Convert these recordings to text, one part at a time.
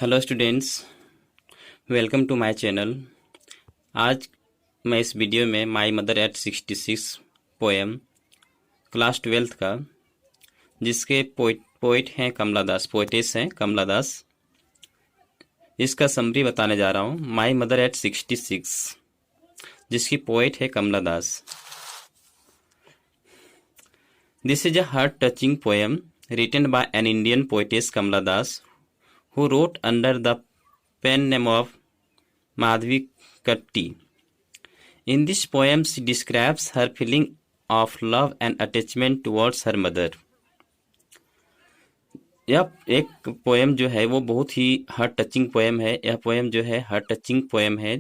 Hello students, welcome to my channel. आज मैं इस वीडियो में my mother at 66 poem class 12th का, जिसके पोइट हैं कमला दास, पोइटेस हैं कमला दास, इसका समरी बताने जा रहा हूँ। माई मदर एट 66, जिसकी पोइट है Kamala Das. This is a heart touching poem written by an Indian poetess Kamala Das, who wrote under the pen name of Madhavi Katti. In this poem, she describes her feeling of love and attachment towards her mother. यह एक poem जो है वो बहुत ही heart touching poem है। यह poem जो है हार्ट टचिंग पोएम है,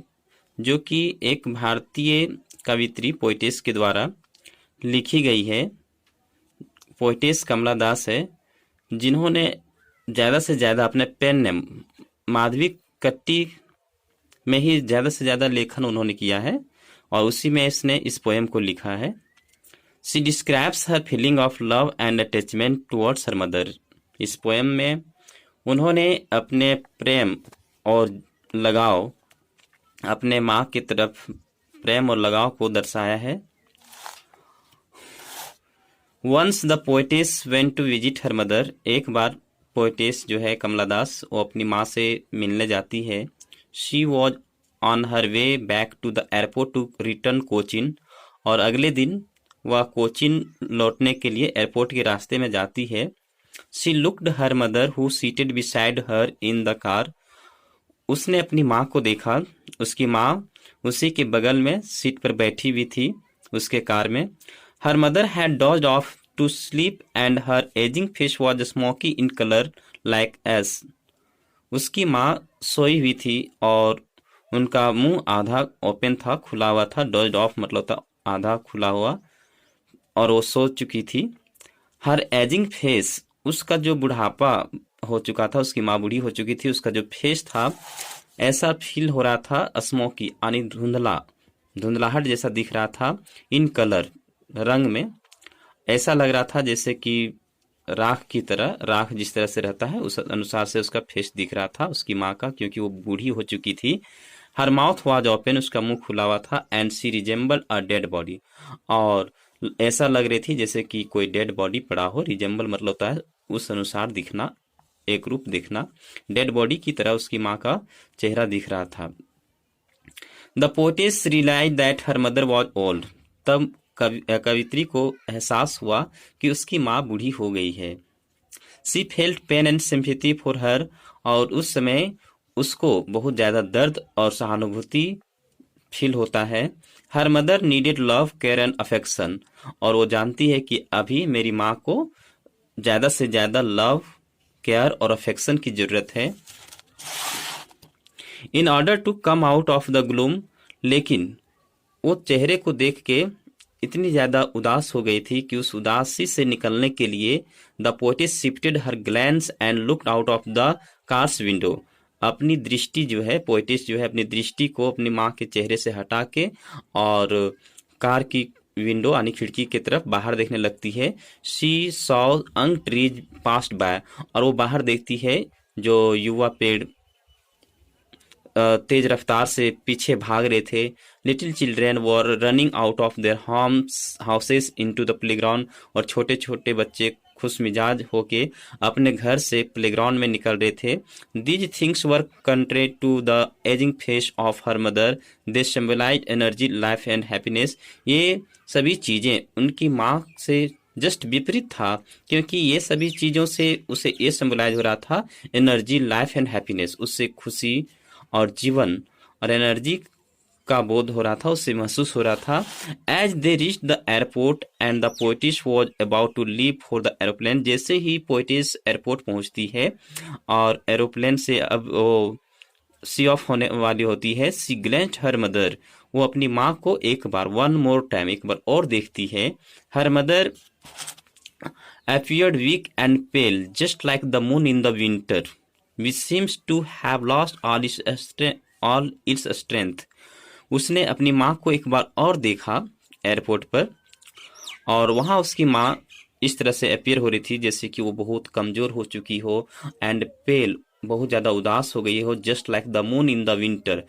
जो कि एक भारतीय कवित्री पोइटेस के द्वारा लिखी गई है। पोइटेस कमला दास है, जिन्होंने ज़्यादा से ज़्यादा अपने पेन नेम माधवी कट्टी में ही ज़्यादा से ज़्यादा लेखन उन्होंने किया है और उसी में इसने इस पोएम को लिखा है। She describes her feeling of love and attachment towards her mother. इस पोएम में उन्होंने अपने प्रेम और लगाव, अपने माँ की तरफ प्रेम और लगाव को दर्शाया है। Once the poetess went to visit her mother. एक बार पोएटेस जो है कमला दास, वो अपनी माँ से मिलने जाती है। She was on her way back to the airport to return Cochin. और अगले दिन वह कोचिन लौटने के लिए एयरपोर्ट के रास्ते में जाती है। She looked her mother who seated beside her in the car. उसने अपनी माँ को देखा, उसकी माँ उसी के बगल में सीट पर बैठी हुई थी उसके कार में। Her mother had dozed off to sleep and her aging face was smoky in color like ash. उसकी माँ सोई हुई थी और उनका मुंह आधा ओपन था, खुला हुआ था। डॉज्ड ऑफ मतलब था आधा खुला हुआ, और वो सो चुकी थी। हर एजिंग फेस, उसका जो बुढ़ापा हो चुका था, उसकी माँ बूढ़ी हो चुकी थी, उसका जो फेस था ऐसा फील हो रहा था, स्मोकी यानी धुंधलाहट जैसा दिख रहा था। इन कलर, रंग में ऐसा लग रहा था जैसे कि राख की तरह, राख जिस तरह से रहता है उस अनुसार से उसका फेस दिख रहा था उसकी माँ का, क्योंकि वो बूढ़ी हो चुकी थी। हर माउथ वाज ओपन, उसका मुंह खुला हुआ था। And she resemble a dead body, और ऐसा लग रही थी जैसे कि कोई डेड बॉडी पड़ा हो। रिजेंबल मतलब होता है उस अनुसार दिखना, एक रूप दिखना। डेड बॉडी की तरह उसकी माँ का चेहरा दिख रहा था। The poetess realised that her mother was old. तब कवित्री को एहसास हुआ कि उसकी माँ बूढ़ी हो गई है। She felt pain and sympathy for her, और उस समय उसको बहुत ज्यादा दर्द और सहानुभूति फील होता है। Her mother needed love, care and affection, और वो जानती है कि अभी मेरी माँ को ज्यादा से ज्यादा लव, केयर और अफेक्शन की जरूरत है। In order to come out of the gloom, लेकिन वो चेहरे को देख के इतनी ज्यादा उदास हो गई थी कि उस उदासी से निकलने के लिए the poetess shifted her glance and looked out of the car's window. अपनी दृष्टि जो है, पोएटेस जो है अपनी दृष्टि को अपनी माँ के चेहरे से हटा के और कार की विंडो यानी खिड़की की तरफ बाहर देखने लगती है। She saw young trees passed by, और वो बाहर देखती है जो युवा पेड़ तेज रफ्तार से पीछे भाग रहे थे। Little children were running out of their houses into the playground, और छोटे छोटे बच्चे खुश मिजाज होके अपने घर से प्लेग्राउंड में निकल रहे थे। These things were contrary to the ageing face of her mother, they symbolise energy, life and happiness. ये सभी चीजें उनकी माँ से जस्ट विपरीत था, क्योंकि ये सभी चीजों से उसे ये सिंबलाइज हो रहा था एनर्जी, लाइफ एंड हैप्पीनेस। उससे खुशी और जीवन और एनर्जी का बोध हो रहा था, उससे महसूस हो रहा था। As they reach the airport and the poetess was about to leave for the aeroplane, जैसे ही पोएटेस एयरपोर्ट पहुंचती है और एरोप्लेन से अब वो सी ऑफ होने वाली होती है, सी ग्लेंस्ड हर मदर, वो अपनी माँ को एक बार, वन मोर टाइम, एक बार और देखती है। Her mother appeared weak and pale, just like the moon in the winter, which seems to have lost all its strength. उसने अपनी माँ को एक बार और देखा एयरपोर्ट पर, और वहां उसकी माँ इस तरह से अपीयर हो रही थी जैसे कि वो बहुत कमजोर हो चुकी हो। एंड पेल, बहुत ज़्यादा उदास हो गई हो, just like the moon in the winter.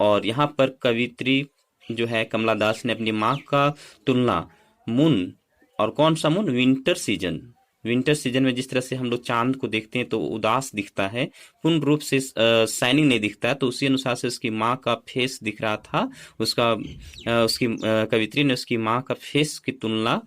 और यहाँ पर कवित्री जो है कमला दास ने अपनी माँ का तुलना मून, और कौन सा moon, winter season, winter season में जिस तरह से हम लोग चांद को देखते हैं तो उदास दिखता है, पूर्ण रूप से शाइनिंग नहीं दिखता है, तो उसी अनुसार से उसकी माँ का फेस दिख रहा था। उसकी कवित्री ने उसकी माँ का फेस की तुलना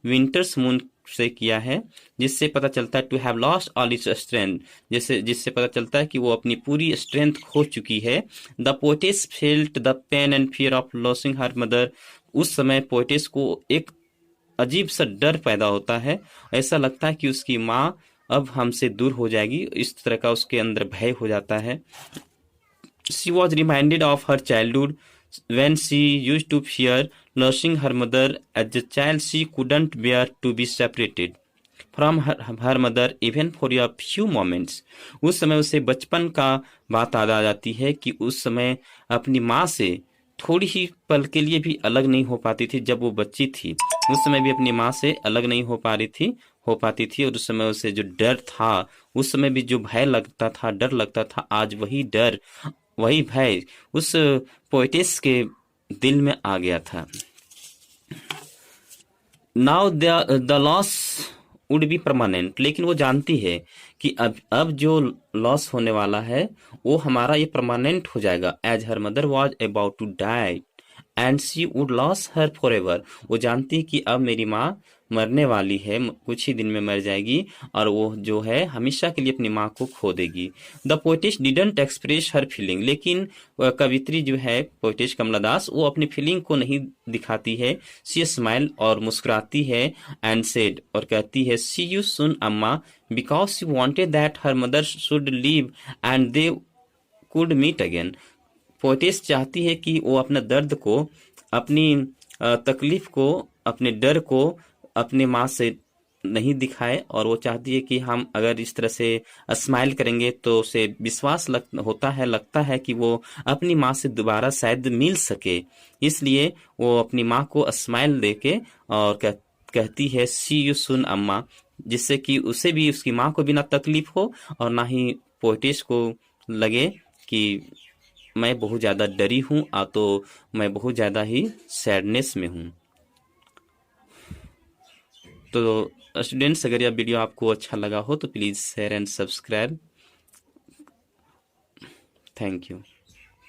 विंटर्स मून से किया है, जिससे पता चलता है to have lost all its strength, जिससे पता चलता है कि वो अपनी पूरी स्ट्रेंथ खो चुकी है। The poetess felt the pain and fear of losing her mother. उस समय पोएटेस को एक अजीब सा डर पैदा होता है, ऐसा लगता है कि उसकी माँ अब हमसे दूर हो जाएगी, इस तरह का उसके अंदर भय हो जाता है। She was reminded of her childhood when she used to fear losing her mother. As a child, she couldn't bear to be separated from her mother even for a few moments. उस समय उसे बचपन का बात याद आ जाती है कि उस समय अपनी माँ से थोड़ी ही पल के लिए भी अलग नहीं हो पाती थी। जब वो बच्ची थी उस समय भी अपनी माँ से अलग नहीं हो पाती थी, और उस समय उसे जो डर था, उस समय भी जो भय लगता था, डर लगता था, आज वही डर, वही भय उस पोएटिस के दिल में आ गया था। Now the loss would be permanent. लेकिन वो जानती है कि अब जो लॉस होने वाला है वो हमारा ये परमानेंट हो जाएगा। As her mother was about to die and she would lose her forever. वो जानती है कि अब मेरी माँ मरने वाली है, कुछ ही दिन में मर जाएगी, और वो जो है हमेशा के लिए अपनी माँ को खो देगी। The poet's didn't express her feeling. लेकिन कवित्री जो है पोएटिस कमला दास, वो अपनी फीलिंग को नहीं दिखाती है। शी स्माइल, और मुस्कुराती है, एंड सेड, और कहती है, सी you soon Amma, because she wanted that her mother should live and they could meet again. Poetess चाहती है कि वो अपना दर्द को, अपनी तकलीफ को, अपने डर को अपने माँ से नहीं दिखाए, और वो चाहती है कि हम अगर इस तरह से स्माइल करेंगे तो उसे विश्वास लगता है कि वो अपनी माँ से दोबारा शायद मिल सके। इसलिए वो अपनी माँ को स्माइल देके और कहती है सी यू सुन अम्मा, जिससे कि उसे भी, उसकी माँ को भी ना तकलीफ हो और ना ही पोएटिस को लगे कि मैं बहुत ज़्यादा डरी हूँ, तो मैं बहुत ज़्यादा ही सैडनेस में हूँ। तो स्टूडेंट्स, अगर यह वीडियो आपको अच्छा लगा हो तो please share and subscribe. Thank you.